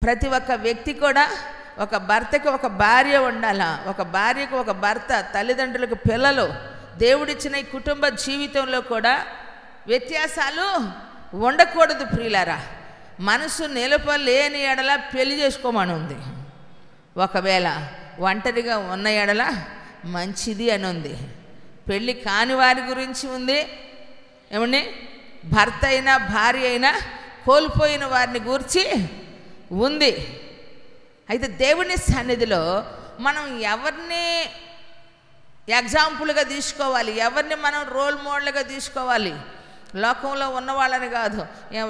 ప్రతి ఒక్క వ్యక్తి కూడా ఒక భర్తకి ఒక భార్య ఉండాలా, ఒక భార్యకు ఒక భర్త, తల్లిదండ్రులకు పిల్లలు. దేవుడిచ్చిన ఈ కుటుంబ జీవితంలో కూడా వ్యత్యాసాలు ఉండకూడదు ప్రియులారా. మనసు నిలపలేని ఎడల పెళ్లి చేసుకోమని ఉంది. ఒకవేళ ఒంటరిగా ఉన్న ఎడల మంచిది అని ఉంది. పెళ్ళి కాని వారి గురించి ఉంది. ఏమండి, భర్త అయినా భార్య అయినా కోల్పోయిన వారిని గూర్చి ఉంది. అయితే దేవుని సన్నిధిలో మనం ఎవరిని ఎగ్జాంపుల్గా తీసుకోవాలి, ఎవరిని మనం రోల్ మోడల్గా తీసుకోవాలి? లోకంలో ఉన్న వాళ్ళని కాదు,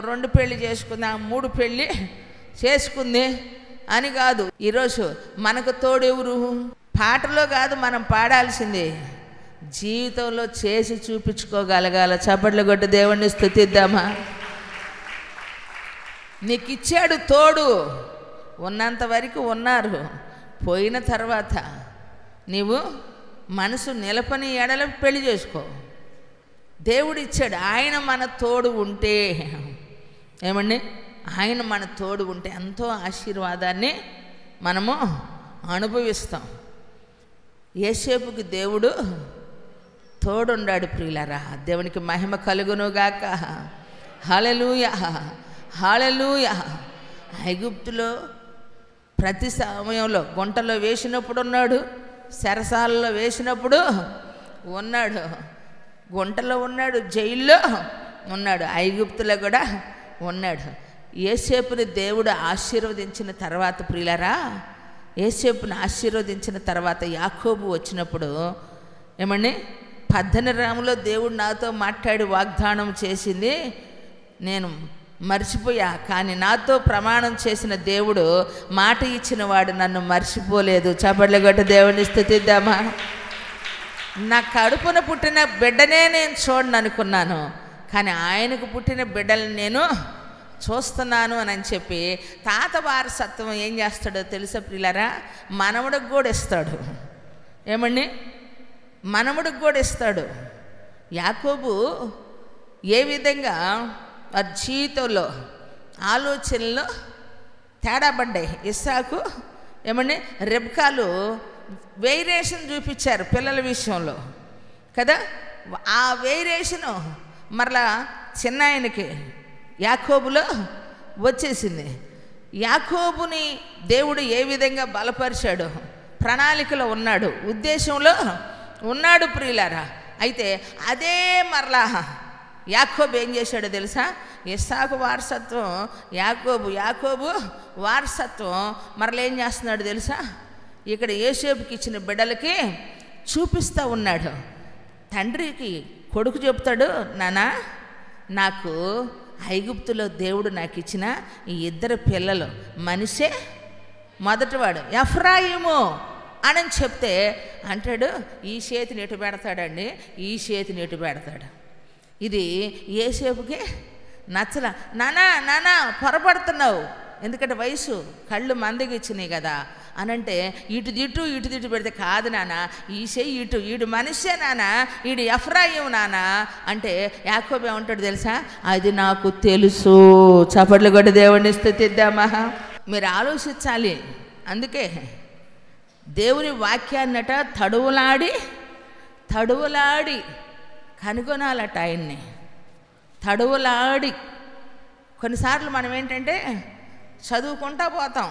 2 పెళ్ళి చేసుకుంది, 3 పెళ్ళి చేసుకుంది అని కాదు. ఈరోజు మనకు తోడెవరు? పాటలో కాదు మనం పాడాల్సింది, జీవితంలో చేసి చూపించుకోగలగాల. చప్పట్లు కొట్టి దేవుణ్ణి స్తుతిద్దామా? నీకు ఇచ్చాడు తోడు, ఉన్నంత వరకు ఉన్నారు. పోయిన తర్వాత నీవు మనసు నిలపని ఎడల పెళ్లి చేసుకో. దేవుడు ఇచ్చాడు. ఆయన మన తోడు ఉంటే, ఏమండి, ఆయన మన తోడు ఉంటే ఎంతో ఆశీర్వాదాన్ని మనము అనుభవిస్తాం. యోసేపుకి దేవుడు తోడుండాడు ప్రియులారా. దేవునికి మహిమ కలుగునుగాక. హల్లెలూయా, హల్లెలూయా. ఐగుప్తులో ప్రతి సమయంలో గుంటలో వేసినప్పుడు ఉన్నాడు, చెరసాలలో వేసినప్పుడు ఉన్నాడు, గుంటలో ఉన్నాడు, జైల్లో ఉన్నాడు, ఐగుప్తులో కూడా ఉన్నాడు. యోసేపుని దేవుడు ఆశీర్వదించిన తర్వాత ప్రియులారా, యోసేపుని ఆశీర్వదించిన తర్వాత యాకోబు వచ్చినప్పుడు ఏమండి, 18 దేవుడు నాతో మాట్లాడి వాగ్దానం చేసింది నేను మర్చిపోయా, కానీ నాతో ప్రమాణం చేసిన దేవుడు, మాట ఇచ్చిన వాడు నన్ను మర్చిపోలేదు. చప్పట్లు కొట్టి దేవుని స్తుతిద్దామా? నా కడుపున పుట్టిన బిడ్డనే నేను చూడను అనుకున్నాను, కానీ ఆయనకు పుట్టిన బిడ్డలను నేను చూస్తున్నాను అని చెప్పి తాత వారసత్వం ఏం చేస్తాడో తెలుసా ప్రియులారా? మనవడికి కూడా ఇస్తాడు. ఏమండి, మనవడికి కూడా ఇస్తాడు. యాకోబు ఏ విధంగా వారి జీవితంలో ఆలోచనలు తేడా పడ్డాయి. ఇస్సాకు ఏమండి, రెబ్కాలు వేరియేషన్ చూపించారు పిల్లల విషయంలో కదా. ఆ వేరియేషను మరలా చిన్న ఆయనకి యాకోబులో వచ్చేసింది. యాకోబుని దేవుడు ఏ విధంగా బలపరిచాడు, ప్రణాళికలో ఉన్నాడు, ఉద్దేశంలో ఉన్నాడు ప్రియులారా. అయితే అదే మరలా యాకోబు ఏం చేశాడో తెలుసా? ఇస్సాకు వారసత్వం యాకోబు వారసత్వం మరలా ఏం చేస్తున్నాడు తెలుసా? ఇక్కడ యోసేపుకి ఇచ్చిన బిడ్డలకి చూపిస్తూ ఉన్నాడు. తండ్రికి కొడుకు చెప్తాడు, నానా నాకు ఐగుప్తులో దేవుడు నాకు ఇచ్చిన ఈ 2 పిల్లలు, మనిషే మొదటివాడు, ఎఫ్రాయిము అని చెప్తే అంటాడు, ఈ చేతిని ఎటు పెడతాడండి, ఈ చేతిని ఎటు పెడతాడు. ఇది యోసేపుకి నచ్చల. నానా పొరపడుతున్నావు, ఎందుకంటే వయసు కళ్ళు మందకి ఇచ్చినాయి కదా అనంటే, ఇటు దిట్టు పెడితే కాదు నాన్న, ఈ చెయ్యి ఇటు, ఈడు మనిషే నాన్న, ఈడు ఎఫ్రాయిము నాన్న అంటే యాకోబు ఏమంటాడు తెలుసా? అది నాకు తెలుసు. చప్పట్లు కొట్టి దేవుని స్తుతిద్దామా? మీరు ఆలోచించాలి. అందుకే దేవుని వాక్యాన్నట తడువులాడి కనుగొనాలట ఆయన్ని. తడువులాడి కొన్నిసార్లు మనం ఏంటంటే చదువుకుంటా పోతాం.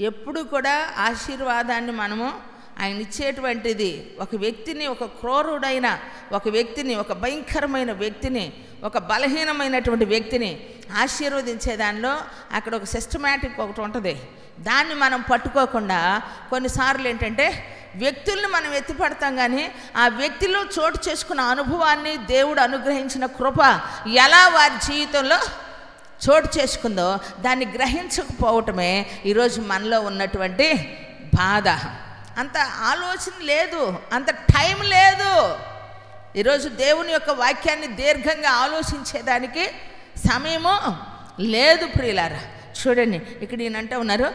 ఎప్పుడు కూడా ఆశీర్వాదాన్ని మనము ఆయన ఇచ్చేటువంటిది ఒక వ్యక్తిని, ఒక క్రూరుడైన ఒక వ్యక్తిని, ఒక భయంకరమైన వ్యక్తిని, ఒక బలహీనమైనటువంటి వ్యక్తిని ఆశీర్వదించే దానిలో అక్కడ ఒక సిస్టమాటిక్ ఒకటి ఉంటుంది. దాన్ని మనం పట్టుకోకుండా కొన్నిసార్లు ఏంటంటే వ్యక్తుల్ని మనం ఎత్తిపడతాం, కానీ ఆ వ్యక్తిలో చోటు చేసుకున్న అనుభవాన్ని దేవుడు అనుగ్రహించిన కృప ఎలా వారి జీవితంలో చోటు చేసుకుందో దాన్ని గ్రహించకపోవటమే ఈరోజు మనలో ఉన్నటువంటి బాధ. అంత ఆలోచన లేదు, అంత టైం లేదు. ఈరోజు దేవుని యొక్క వాక్యాన్ని దీర్ఘంగా ఆలోచించేదానికి సమయము లేదు ప్రియులారా. చూడండి, ఇక్కడ ఈయనంటే ఉన్నారు,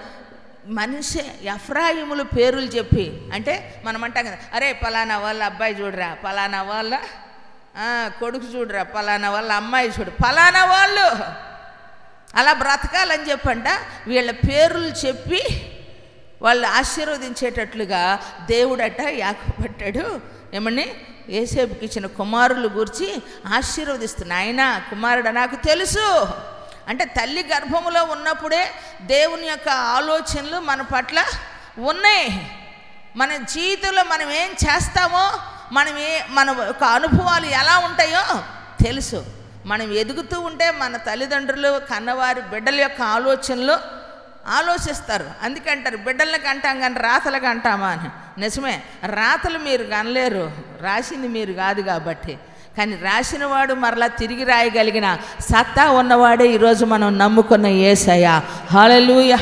మనిషి ఎఫ్రాయిములు పేర్లు చెప్పి, అంటే మనం అంటాం కదా, అరే పలానా వాళ్ళ అబ్బాయి చూడరా, పలానా వాళ్ళ కొడుకు చూడరా, పలానా వాళ్ళ అమ్మాయి చూడు, పలానా వాళ్ళు అలా బ్రతకాలని చెప్పంట వీళ్ళ పేర్లు చెప్పి వాళ్ళు ఆశీర్వదించేటట్లుగా దేవుడట యాకోబు పట్టాడు ఏమని యోసేపుకి ఇచ్చిన కుమారులు గురించి ఆశీర్వదిస్తున్నా. ఆయన కుమారుడు నాకు తెలుసు అంటే తల్లి గర్భములో ఉన్నప్పుడే దేవుని యొక్క ఆలోచనలు మన పట్ల ఉన్నాయి. మన జీవితంలో మనం ఏం చేస్తామో మన యొక్క అనుభవాలు ఎలా ఉంటాయో తెలుసు. మనం ఎదుగుతూ ఉంటే మన తల్లిదండ్రులు కన్నవారి బిడ్డల యొక్క ఆలోచనలు ఆలోచిస్తారు. అందుకంటారు బిడ్డలకు అంటాం కానీ రాతలకు అంటామా అని. నిజమే, రాతలు మీరు కనలేరు, రాసింది మీరు కాదు కాబట్టి. కానీ రాసినవాడు మరలా తిరిగి రాయగలిగిన సత్తా ఉన్నవాడే ఈరోజు మనం నమ్ముకున్న యేసయ్య. హల్లెలూయా.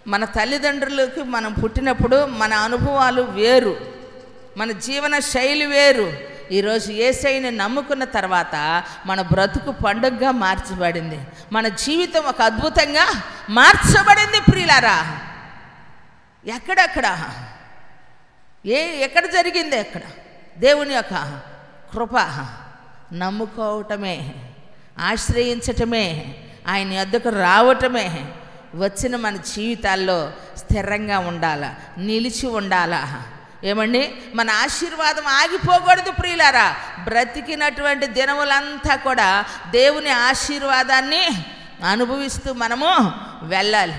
మన తల్లిదండ్రులకు మనం పుట్టినప్పుడు మన అనుభవాలు వేరు, మన జీవన శైలి వేరు. ఈరోజు యేసయ్యని నమ్ముకున్న తర్వాత మన బ్రతుకు పండుగగా మార్చబడింది, మన జీవితం ఒక అద్భుతంగా మార్చబడింది. ప్రియులారా, ఎక్కడెక్కడ ఎక్కడ జరిగింది? ఎక్కడ? దేవుని యొక్క కృప నమ్ముకోవటమే, ఆశ్రయించటమే, ఆయన వద్దకు రావటమే. వచ్చిన మన జీవితాల్లో స్థిరంగా ఉండాలా, నిలిచి ఉండాలా. ఏమండి, మన ఆశీర్వాదం ఆగిపోకూడదు ప్రియులారా. బ్రతికినటువంటి దినములంతా కూడా దేవుని ఆశీర్వాదాన్ని అనుభవిస్తూ మనము వెళ్ళాలి.